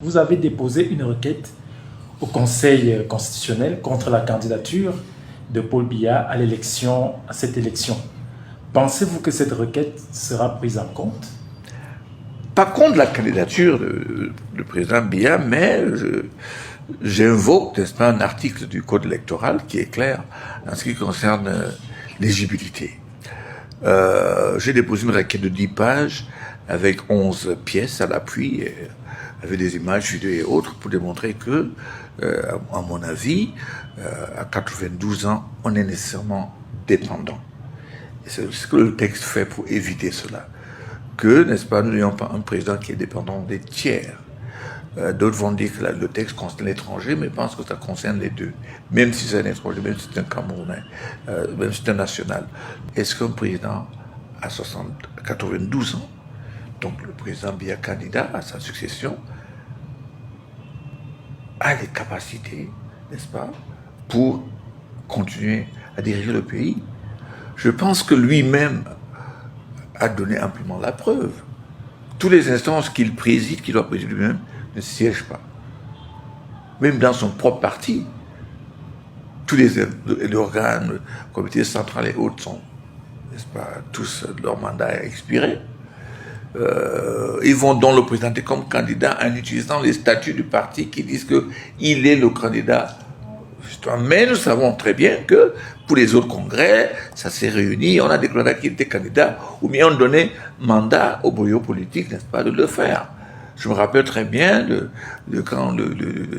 Vous avez déposé une requête au Conseil constitutionnel contre la candidature de Paul Biya à cette élection. Pensez-vous que cette requête sera prise en compte? Pas contre la candidature du président Biya, mais j'invoque, n'est-ce pas, un article du Code électoral qui est clair en ce qui concerne l'éligibilité. J'ai déposé une requête de 10 pages avec 11 pièces à l'appui, avec des images, vidéos et autres, pour démontrer que, à mon avis, à 92 ans, on est nécessairement dépendant. Et c'est ce que le texte fait pour éviter cela. Que, n'est-ce pas, nous n'ayons pas un président qui est dépendant des tiers. D'autres vont dire que le texte concerne l'étranger, mais je pense que ça concerne les deux. Même si c'est un étranger, même si c'est un Camerounais, même si c'est un national. Est-ce qu'un président à 92 ans, donc le président Biya candidat à sa succession, a les capacités, n'est-ce pas, pour continuer à diriger le pays? Je pense que lui-même a donné amplement la preuve. Toutes les instances qu'il préside, qu'il doit présider lui-même, ne siègent pas. Même dans son propre parti, tous les organes, le comité central et autres sont, n'est-ce pas, tous leur mandat est expiré. Ils vont donc le présenter comme candidat en utilisant les statuts du parti qui disent qu'il est le candidat. Mais nous savons très bien que pour les autres congrès, ça s'est réuni, on a déclaré qu'il était candidat, ou bien on donnait mandat au bureau politique, n'est-ce pas, de le faire. Je me rappelle très bien quand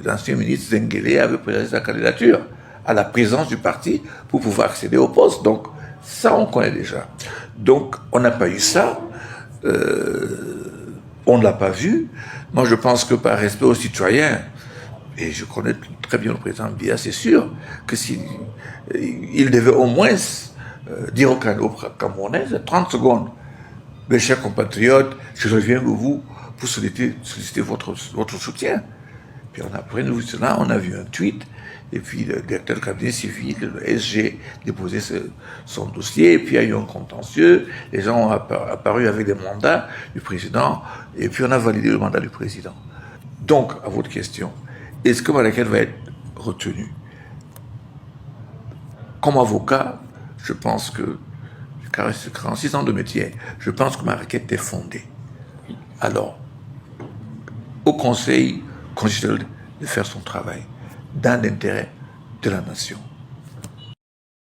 l'ancien ministre Zengele avait présenté sa candidature à la présidence du parti pour pouvoir accéder au poste. Donc, ça, on connaît déjà. Donc, on n'a pas eu ça. On ne l'a pas vu. Moi, je pense que par respect aux citoyens, et je connais très bien le président Biya, c'est sûr que il devait au moins dire aux Camerounais, 30 secondes, mes chers compatriotes, je reviens vers vous pour solliciter votre soutien. Puis après cela, on a vu un tweet, et puis le directeur du cabinet civil, le SG, déposé son dossier, et puis il y a eu un contentieux, les gens ont apparu avec des mandats du président, et puis on a validé le mandat du président. Donc, à votre question, est-ce que ma requête va être retenue? Comme avocat, je pense que, 46 ans de métier, je pense que ma requête est fondée. Alors, au Conseil constitutionnel de faire son travail, dans l'intérêt de la nation.